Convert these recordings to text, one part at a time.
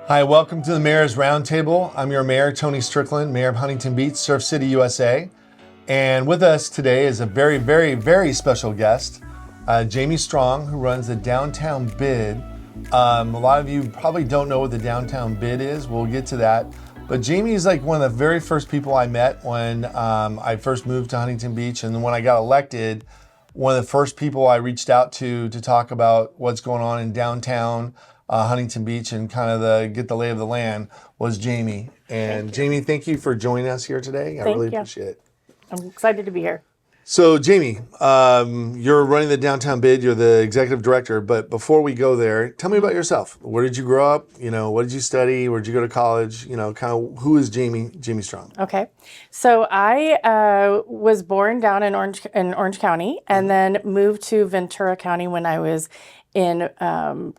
Hi, welcome to the Mayor's Roundtable. I'm your Mayor, Tony Strickland, Mayor of Huntington Beach, Surf City, USA. And with us today is a very, very, very special guest, Jaime Strong, who runs the Downtown Bid. A lot of you probably don't know what the Downtown Bid is. We'll get to that. But Jaime is like one of the very first people I met when I first moved to Huntington Beach. And then when I got elected, one of the first people I reached out to talk about what's going on in downtown Huntington Beach and kind of get the lay of the land was Jaime. And Jaime, thank you for joining us here today. I really appreciate it. I'm excited to be here. So Jaime, you're running the Downtown Bid. You're the executive director. But before we go there, tell me about yourself. Where did you grow up? What did you study? Where did you go to college? Kind of who is Jaime Strong? Okay, so I was born down in Orange County, and then moved to Ventura County when I was in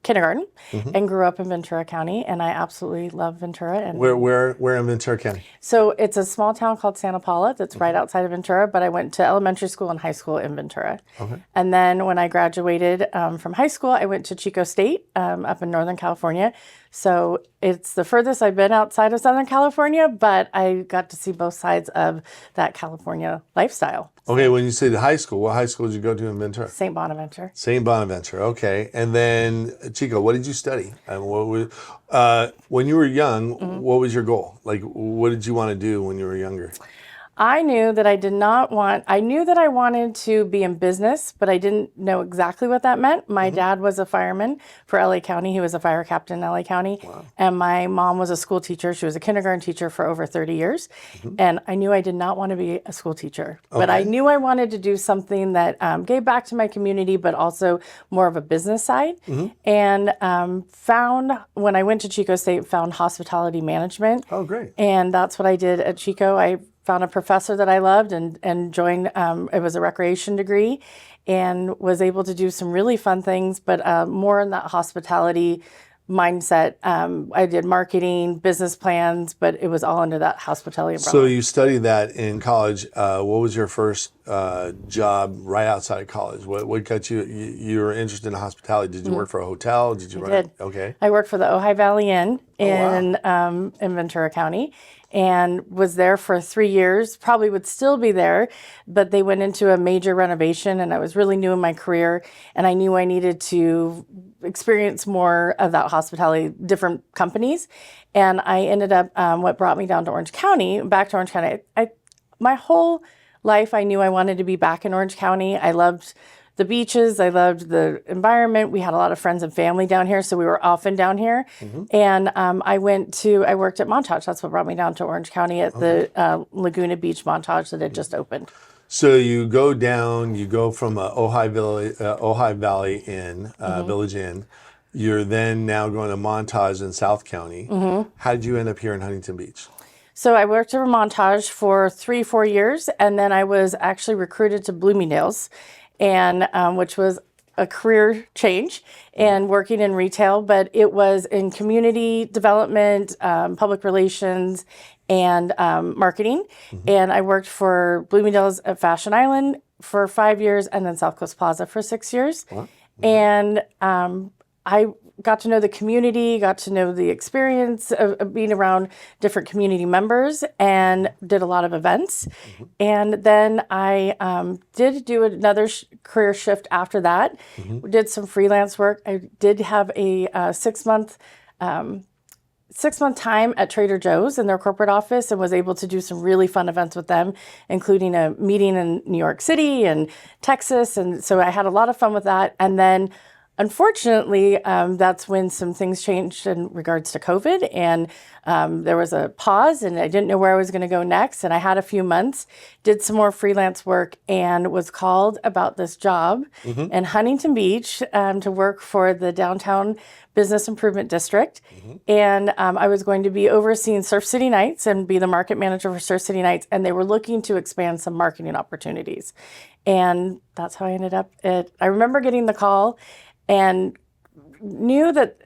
kindergarten, and grew up in Ventura County, and I absolutely love Ventura. And Where in Ventura County? So it's a small town called Santa Paula that's right outside of Ventura, but I went to elementary school and high school in Ventura. Okay. And then when I graduated from high school, I went to Chico State up in Northern California. So it's the furthest I've been outside of Southern California, but I got to see both sides of that California lifestyle. Okay, when you say the high school, what high school did you go to in Ventura? St. Bonaventure. St. Bonaventure, okay. And then, Chico, what did you study? And when you were young, what was your goal? Like, what did you want to do when you were younger? I knew that I knew that I wanted to be in business, but I didn't know exactly what that meant. My dad was a fireman for LA County. He was a fire captain in LA County. Wow. And my mom was a school teacher. She was a kindergarten teacher for over 30 years. And I knew I did not want to be a school teacher, but I knew I wanted to do something that gave back to my community, but also more of a business side. And when I went to Chico State, found hospitality management. Oh, great. And that's what I did at Chico. I found a professor that I loved and joined, it was a recreation degree, and was able to do some really fun things, but more in that hospitality mindset. I did marketing, business plans, but it was all under that hospitality umbrella. So you studied that in college. What was your first job right outside of college? What got you were interested in hospitality? Did you work for a hotel? Did you did. Okay. I worked for the Ojai Valley Inn in Ventura County, and was there for 3 years. Probably would still be there, but they went into a major renovation, and I was really new in my career, and I knew I needed to experience more of that hospitality, different companies. And I ended up, what brought me down to back to Orange County. My whole life, I knew I wanted to be back in Orange County. I loved the beaches. I loved the environment. We had a lot of friends and family down here, so we were often down here. And I worked at Montage. That's what brought me down to Orange County at the Laguna Beach Montage that had just opened. So you go from Ojai Valley Inn, Village Inn. You're then now going to Montage in South County. How did you end up here in Huntington Beach? So I worked at Montage for 3-4 years, and then I was actually recruited to Bloomingdale's, and which was a career change, and working in retail, but it was in community development, public relations, and marketing. And I worked for Bloomingdale's at Fashion Island for 5 years, and then South Coast Plaza for 6 years. And I got to know the community, got to know the experience of being around different community members, and did a lot of events. And then I did do another career shift after that, did some freelance work. I did have a 6-month time at Trader Joe's in their corporate office, and was able to do some really fun events with them, including a meeting in New York City and Texas. And so I had a lot of fun with that. And then unfortunately, that's when some things changed in regards to COVID, and there was a pause, and I didn't know where I was going to go next. And I had a few months, did some more freelance work, and was called about this job in Huntington Beach to work for the Downtown Business Improvement District. And I was going to be overseeing Surf City Nights and be the market manager for Surf City Nights. And they were looking to expand some marketing opportunities. And that's how I ended up I remember getting the call, and knew that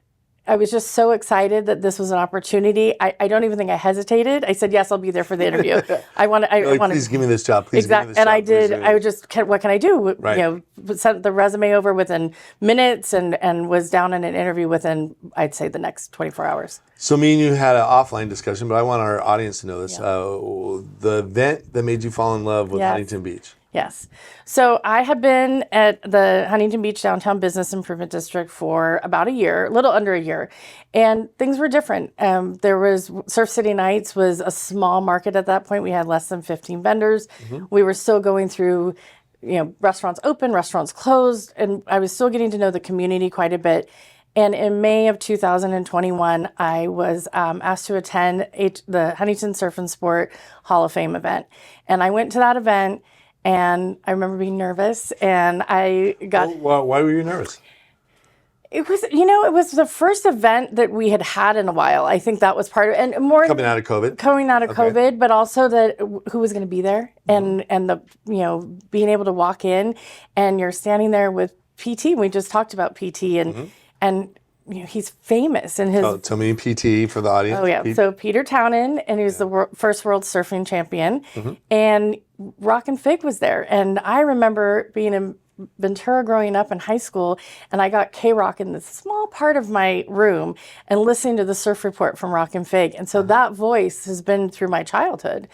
I was just so excited that this was an opportunity. I don't even think I hesitated. I said, yes, I'll be there for the interview. I want to. Please give me this job. Please give me this And job. I did. I would just, what can I do? Right. You know, sent the resume over within minutes and was down in an interview within, I'd say, the next 24 hours. So me and you had an offline discussion, but I want our audience to know this. The event that made you fall in love with Huntington Beach. Yes. So I had been at the Huntington Beach Downtown Business Improvement District for about a year, a little under a year, and things were different. There was Surf City Nights was a small market at that point. We had less than 15 vendors. We were still going through, restaurants open, restaurants closed, and I was still getting to know the community quite a bit. And in May of 2021, I was asked to attend the Huntington Surf and Sport Hall of Fame event. And I went to that event. And I remember being nervous, and I got... Why were you nervous? It was, it was the first event that we had in a while. I think that was part of it. And more... Coming out of COVID? Coming out of COVID, but also that who was going to be there. And the, being able to walk in, and you're standing there with PT. We just talked about PT, and he's famous in his... Tell me PT for the audience. Oh, yeah. So Peter Townend, and he was the first world surfing champion. And Rockin' Fig was there. And I remember being in Ventura growing up in high school, and I got K-Rock in this small part of my room and listening to the surf report from Rockin' Fig. And so that voice has been through my childhood.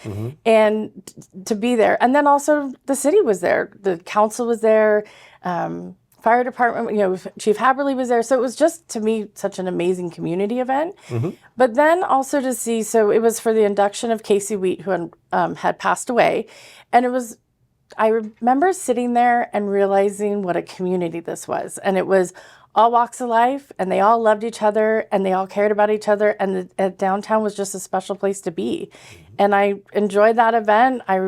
And to be there. And then also the city was there. The council was there. Fire department, Chief Haberly was there. So it was just, to me, such an amazing community event. But then also to see, so it was for the induction of Casey Wheat, who had passed away. And I remember sitting there and realizing what a community this was. And it was all walks of life, and they all loved each other, and they all cared about each other. And the downtown was just a special place to be. And I enjoyed that event. I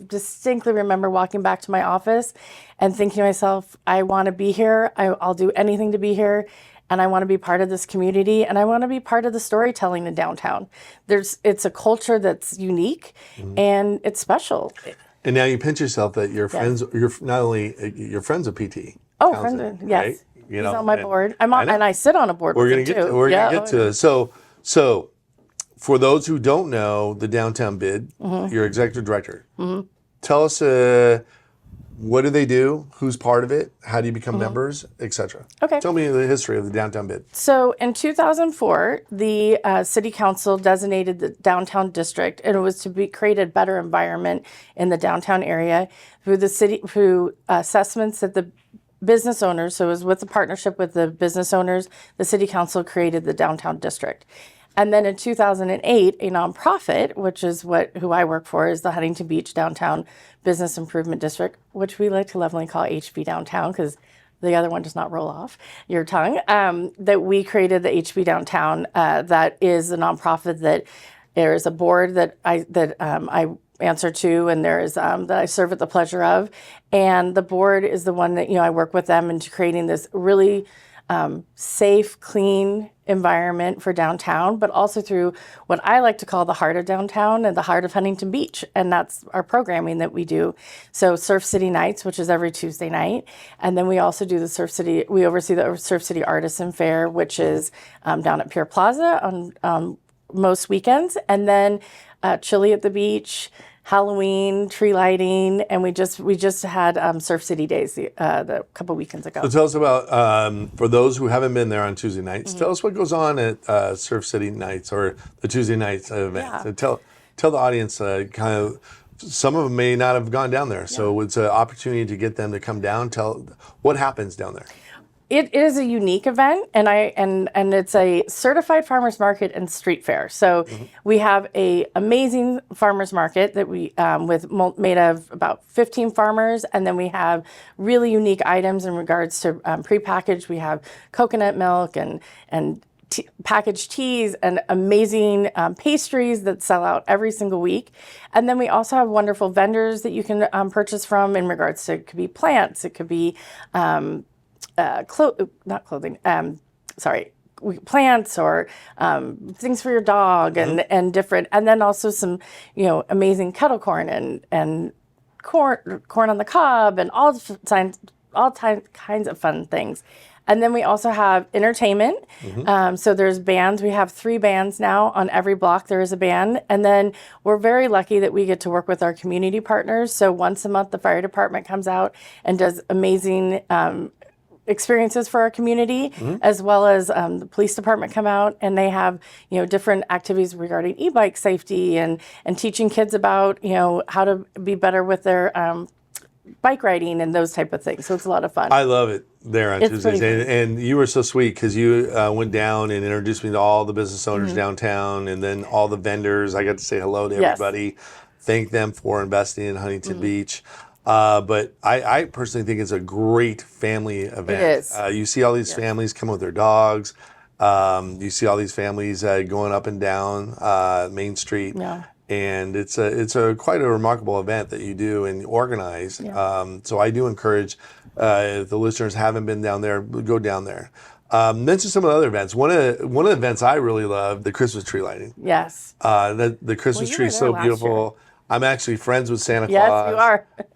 distinctly remember walking back to my office and thinking to myself, I want to be here. I'll do anything to be here. And I want to be part of this community, and I want to be part of the storytelling in downtown. It's a culture that's unique, and it's special. And now you pinch yourself that your friends, you're not only your friends with PT. Oh, friends, yes. Right? He's on my board. I'm on, and I sit on a board with him too. We're gonna get to it. So for those who don't know the downtown bid, you're executive director. Tell us what do they do? Who's part of it? How do you become members, etc. Okay. Tell me the history of the downtown bid. So in 2004, the city council designated the downtown district, and it was to create a better environment in the downtown area through assessments that the business owners. So it was with the partnership with the business owners. The city council created the downtown district. And then in 2008, a nonprofit, which is who I work for, is the Huntington Beach Downtown Business Improvement District, which we like to lovingly call HB Downtown because the other one does not roll off your tongue, that we created the HB Downtown. That is a nonprofit that there is a board that I answer to, and there is that I serve at the pleasure of. And the board is the one that, I work with them into creating this really safe, clean environment for downtown, but also through what I like to call the heart of downtown and the heart of Huntington Beach. And that's our programming that we do. So Surf City Nights, which is every Tuesday night. And then we also do we oversee the Surf City Artisan Fair, which is down at Pier Plaza on most weekends. And then Chili at the Beach, Halloween, tree lighting, and we just had Surf City Days a couple weekends ago. So tell us about, for those who haven't been there on Tuesday nights, tell us what goes on at Surf City Nights or the Tuesday nights event. Yeah. So tell the audience kind of, some of them may not have gone down there, so it's an opportunity to get them to come down. Tell what happens down there. It is a unique event, and it's a certified farmers market and street fair. So we have a amazing farmers market that we made of about 15 farmers, and then we have really unique items in regards to prepackaged. We have coconut milk and packaged teas and amazing pastries that sell out every single week. And then we also have wonderful vendors that you can purchase from in regards to, it could be plants, it could be plants or things for your dog and different, and then also some, amazing kettle corn and corn on the cob and all kinds of fun things. And then we also have entertainment. So there's bands. We have 3 bands now. On every block there is a band. And then we're very lucky that we get to work with our community partners. So once a month the fire department comes out and does amazing experiences for our community, as well as the police department come out and they have, different activities regarding e-bike safety and teaching kids about, how to be better with their bike riding and those type of things. So it's a lot of fun. I love it there on It's Tuesdays. pretty And you were so sweet because you went down and introduced me to all the business owners downtown and then all the vendors. I got to say hello to everybody, thank them for investing in Huntington Beach. But I personally think it's a great family event. It is. You see all these families come with their dogs. You see all these families going up and down Main Street. Yeah. And it's a quite a remarkable event that you do and organize. So I do encourage if the listeners haven't been down there, go down there. Mention some of the other events. One of the events I really love, the Christmas tree lighting. Yes. The Christmas you tree were is there so last beautiful. I'm actually friends with Santa Yes, Claus. you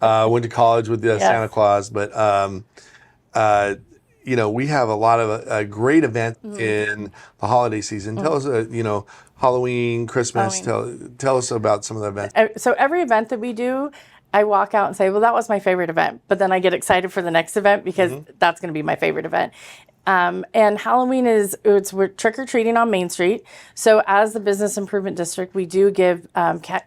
are. Went to college with Santa Claus, but we have a lot of a great event in the holiday season. Tell us, Halloween, Christmas. Tell us about some of the events. So every event that we do, I walk out and say, well, that was my favorite event. But then I get excited for the next event because that's going to be my favorite event. And Halloween we're trick-or-treating on Main Street. So as the Business Improvement District, we do give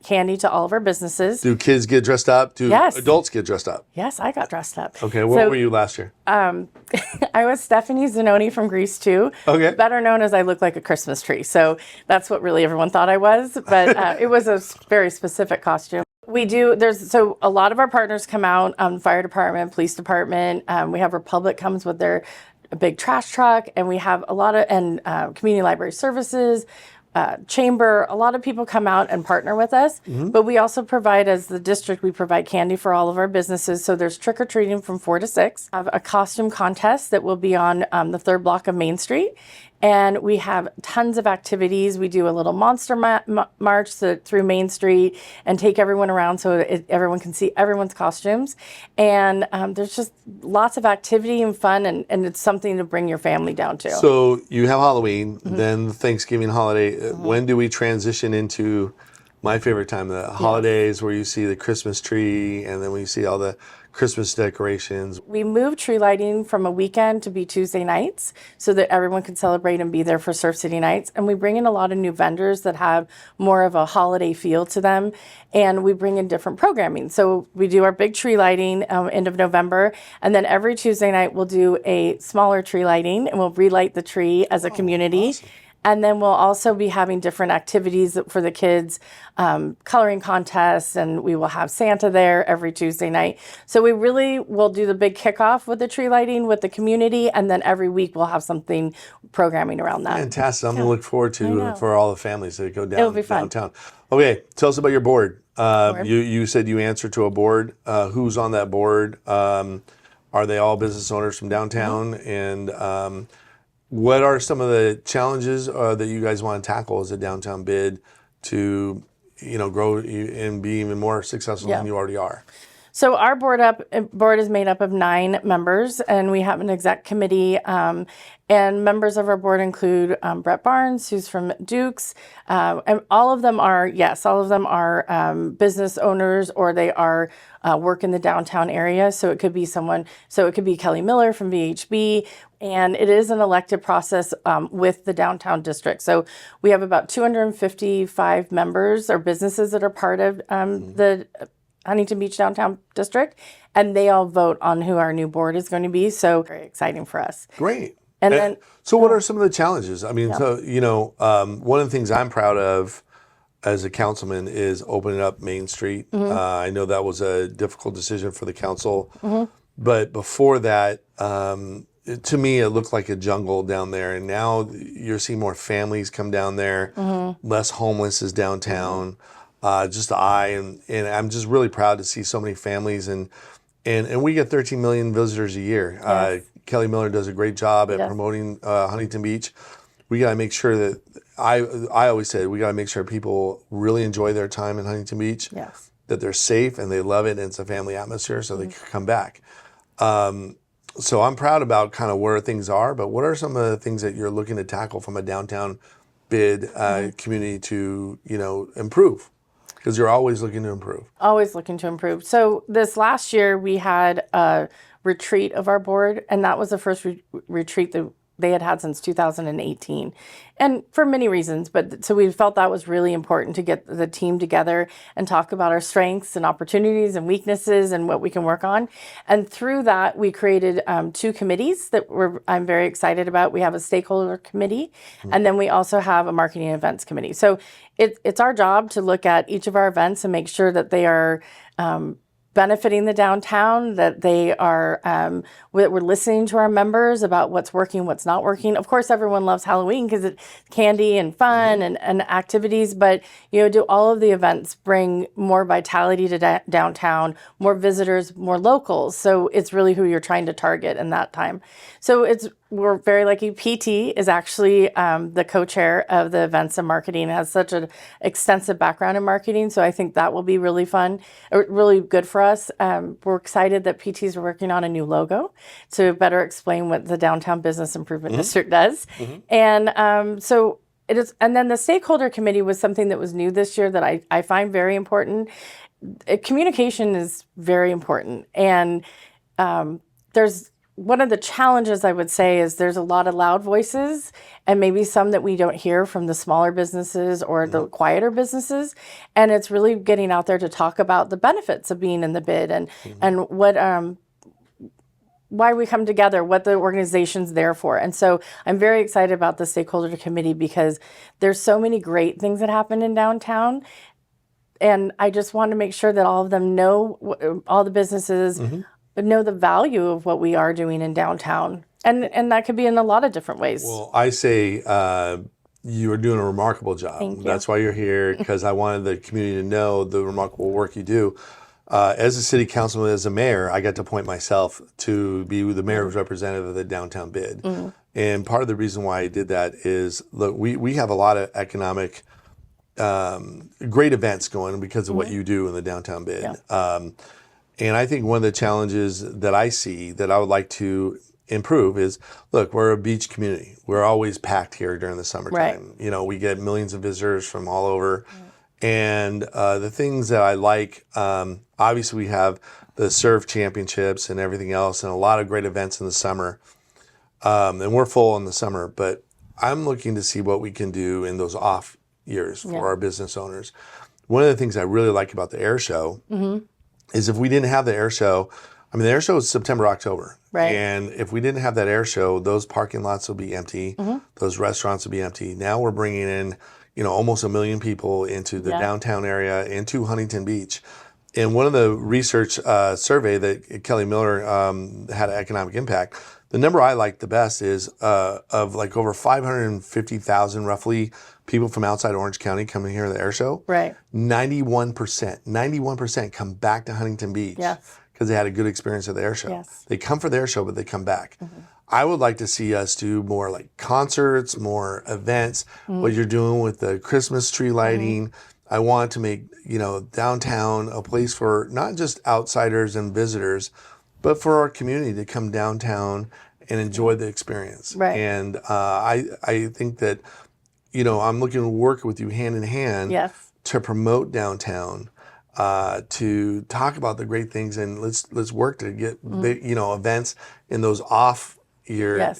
candy to all of our businesses. Do kids get dressed up? Do Yes. adults get dressed up? Yes, I got dressed up. Okay, what were you last year? I was Stephanie Zanoni from Grease 2. Okay. Better known as I look like a Christmas tree. So that's what really everyone thought I was. But it was a very specific costume. We do, so a lot of our partners come out, fire department, police department. We have Republic comes with their big trash truck, and we have a lot of, community library services, chamber, a lot of people come out and partner with us. But we also provide, as the district, we provide candy for all of our businesses. So there's trick-or-treating from 4 to 6. I have a costume contest that will be on the 3rd block of Main Street. And we have tons of activities. We do a little monster march through Main Street and take everyone around so everyone can see everyone's costumes. And there's just lots of activity and fun, and it's something to bring your family down to. So you have Halloween, then the Thanksgiving holiday. When do we transition into my favorite time, the holidays, where you see the Christmas tree and then we see all the Christmas decorations? We moved tree lighting from a weekend to be Tuesday nights so that everyone can celebrate and be there for Surf City Nights. And we bring in a lot of new vendors that have more of a holiday feel to them. And we bring in different programming. So we do our big tree lighting end of November. And then every Tuesday night we'll do a smaller tree lighting and we'll relight the tree as a community. Awesome. And then we'll also be having different activities for the kids, coloring contests, and we will have Santa there every Tuesday night. So we really will do the big kickoff with the tree lighting with the community, and then every week we'll have something programming around that. Fantastic. I'm going to look forward to for all the families that go down It'll be fun. downtown. Okay, tell us about your board. You said you answer to a board. Who's on that board? Are they all business owners from downtown? And what are some of the challenges that you guys want to tackle as a downtown bid to, grow and be even more successful than you already are? So our board is made up of 9 members, and we have an exec committee. And members of our board include Brett Barnes, who's from Duke's, and all of them are business owners, or they are work in the downtown area. So it could be Kelly Miller from VHB, and it is an elected process with the downtown district. So we have about 255 members or businesses that are part of the Huntington Beach Downtown District, and they all vote on who our new board is going to be. So very exciting for us. Great. And then, so what are some of the challenges? I mean, one of the things I'm proud of as a councilman is opening up Main Street. I know that was a difficult decision for the council, but before that, to me, it looked like a jungle down there. And now you're seeing more families come down there, less homeless is downtown. And I'm just really proud to see so many families, and we get 13 million visitors a year. Yes. Kelly Miller does a great job at promoting Huntington Beach. We got to make sure that I always say we got to make sure people really enjoy their time in Huntington Beach. Yes. That they're safe and they love it, and it's a family atmosphere, so they can come back. So I'm proud about kind of where things are, but what are some of the things that you're looking to tackle from a downtown bid community to, improve? Because you're always looking to improve. Always looking to improve. So this last year we had a retreat of our board, and that was the first retreat that they had since 2018, and for many reasons. But so we felt that was really important to get the team together and talk about our strengths and opportunities and weaknesses and what we can work on. And through that, we created 2 committees that I'm very excited about. We have a stakeholder committee, and then we also have a marketing and events committee. So it's our job to look at each of our events and make sure that they are benefiting the downtown, that they are, we're listening to our members about what's working, what's not working. Of course, everyone loves Halloween because it's candy and fun and activities, but, do all of the events bring more vitality to downtown, more visitors, more locals? So it's really who you're trying to target in that time. So we're very lucky. PT is actually the co-chair of the events and marketing, has such an extensive background in marketing. So I think that will be really fun, really good for us. We're excited that PTs are working on a new logo to better explain what the Downtown Business Improvement District does. And so it is. And then the stakeholder committee was something that was new this year that I find very important. Communication is very important. And there's one of the challenges I would say is there's a lot of loud voices and maybe some that we don't hear from the smaller businesses or the quieter businesses. And it's really getting out there to talk about the benefits of being in the bid and what why we come together, what the organization's there for. And so I'm very excited about the stakeholder committee because there's so many great things that happen in downtown. And I just want to make sure that all of them know, all the businesses know the value of what we are doing in downtown. And that could be in a lot of different ways. Well, I say you are doing a remarkable job. Thank you. That's why you're here, because I wanted the community to know the remarkable work you do. As a city councilman, as a mayor, I got to appoint myself to be the mayor's representative of the downtown bid. And part of the reason why I did that is, look, we have a lot of economic, great events going because of what you do in the downtown bid. And I think one of the challenges that I see that I would like to improve is, look, we're a beach community. We're always packed here during the summertime. We get millions of visitors from all over. And the things that I like, obviously we have the surf championships and everything else and a lot of great events in the summer. And we're full in the summer, but I'm looking to see what we can do in those off years for our business owners. One of the things I really like about the air show is if we didn't have the air show, the air show is September, October. And if we didn't have that air show, those parking lots will be empty. Those restaurants will be empty. Now we're bringing in, almost 1 million people into the downtown area, into Huntington Beach. And one of the research survey that Kelly Miller had an economic impact, the number I like the best is of like over 550,000 roughly people from outside Orange County coming here to the air show. 91% come back to Huntington Beach because they had a good experience at the air show. They come for the air show, but they come back. I would like to see us do more like concerts, more events, what you're doing with the Christmas tree lighting. I want to make, downtown a place for not just outsiders and visitors, but for our community to come downtown and enjoy the experience. And I think that, I'm looking to work with you hand in hand to promote downtown, to talk about the great things, and let's work to get events in those off year,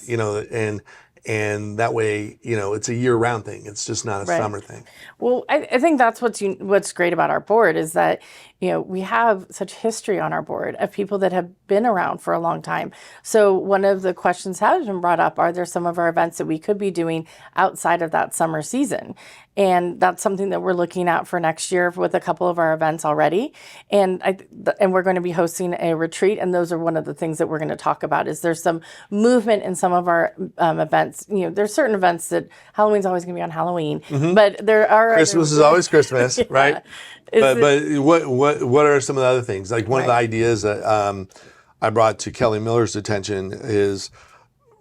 and that way, it's a year-round thing. It's just not a summer thing. Well, I think that's what's great about our board is that, we have such history on our board of people that have been around for a long time. So one of the questions has been brought up, are there some of our events that we could be doing outside of that summer season? And that's something that we're looking at for next year with a couple of our events already. And we're going to be hosting a retreat. And those are one of the things that we're going to talk about is there's some movement in some of our events. There's certain events that Halloween's always going to be on Halloween, but there are Christmas is always Christmas, right? But what are some of the other things? Like one of the ideas that I brought to Kelly Miller's attention is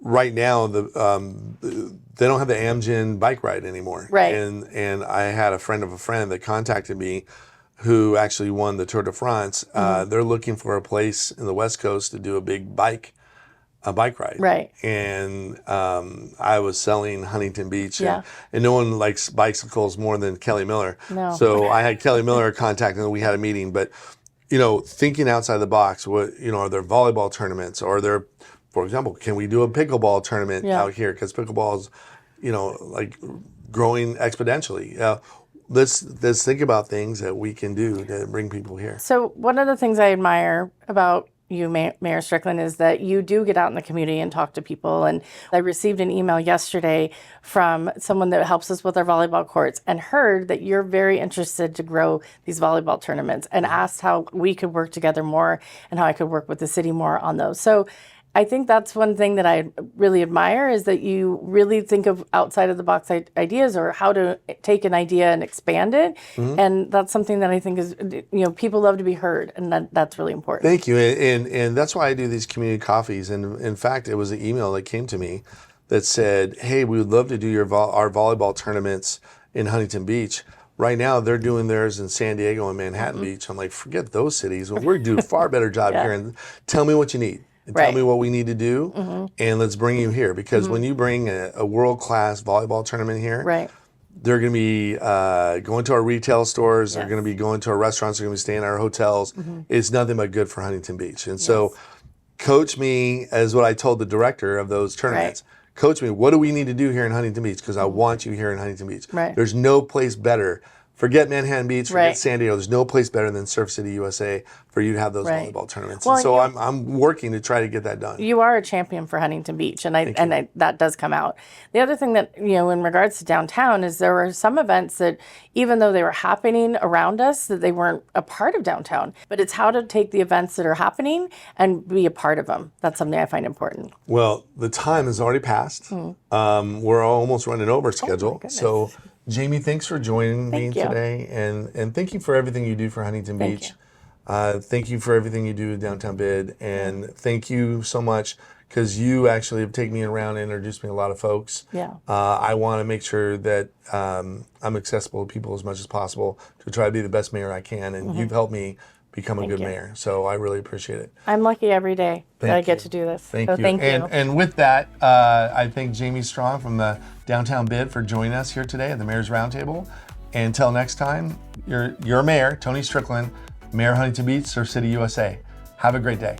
right now they don't have the Amgen bike ride anymore. And I had a friend of a friend that contacted me who actually won the Tour de France. They're looking for a place in the West Coast to do a big bike a bike ride. Right. And I was selling Huntington Beach, Yeah. and no one likes bicycles more than Kelly Miller. No. So I had Kelly Miller contact, and we had a meeting. But thinking outside the box, are there volleyball tournaments? Or are there, for example, can we do a pickleball tournament out here? Because pickleball is, like growing exponentially. Let's think about things that we can do to bring people here. So one of the things I admire about you, Mayor Strickland, is that you do get out in the community and talk to people. And I received an email yesterday from someone that helps us with our volleyball courts and heard that you're very interested to grow these volleyball tournaments and asked how we could work together more and how I could work with the city more on those. So I think that's one thing that I really admire, is that you really think of outside of the box ideas, or how to take an idea and expand it. And that's something that I think is, people love to be heard, and that's really important. Thank you. And that's why I do these community coffees. And in fact, it was an email that came to me that said, hey, we would love to do our volleyball tournaments in Huntington Beach. Right now, they're doing theirs in San Diego and Manhattan Beach. I'm like, forget those cities. We're doing a far better job here. And tell me what you need. And tell me what we need to do, and let's bring you here. Because when you bring a world-class volleyball tournament here, they're going to be going to our retail stores. They're going to be going to our restaurants. They're going to be staying in our hotels. It's nothing but good for Huntington Beach. And so coach me, as what I told the director of those tournaments. Coach me, what do we need to do here in Huntington Beach? Because I want you here in Huntington Beach. There's no place better. Forget Manhattan Beach, forget San Diego. There's no place better than Surf City, USA for you to have those volleyball tournaments. Well, and so I'm working to try to get that done. You are a champion for Huntington Beach, and that does come out. The other thing that, in regards to downtown, is there were some events that, even though they were happening around us, that they weren't a part of downtown. But it's how to take the events that are happening and be a part of them. That's something I find important. Well, the time has already passed. We're almost running over schedule. So Jaime, thanks for joining me today, and thank you for everything you do for Huntington Beach. Thank you for everything you do with Downtown Bid, and thank you so much, because you actually have taken me around and introduced me to a lot of folks. I want to make sure that I'm accessible to people as much as possible to try to be the best mayor I can, and you've helped me become a good mayor. So I really appreciate it. I'm lucky every day that I get to do this. Thank you. And with that, I thank Jaime Strong from the Downtown Bid for joining us here today at the Mayor's Roundtable. And until next time, your mayor, Tony Strickland, Mayor of Huntington Beach, Surf City, USA. Have a great day.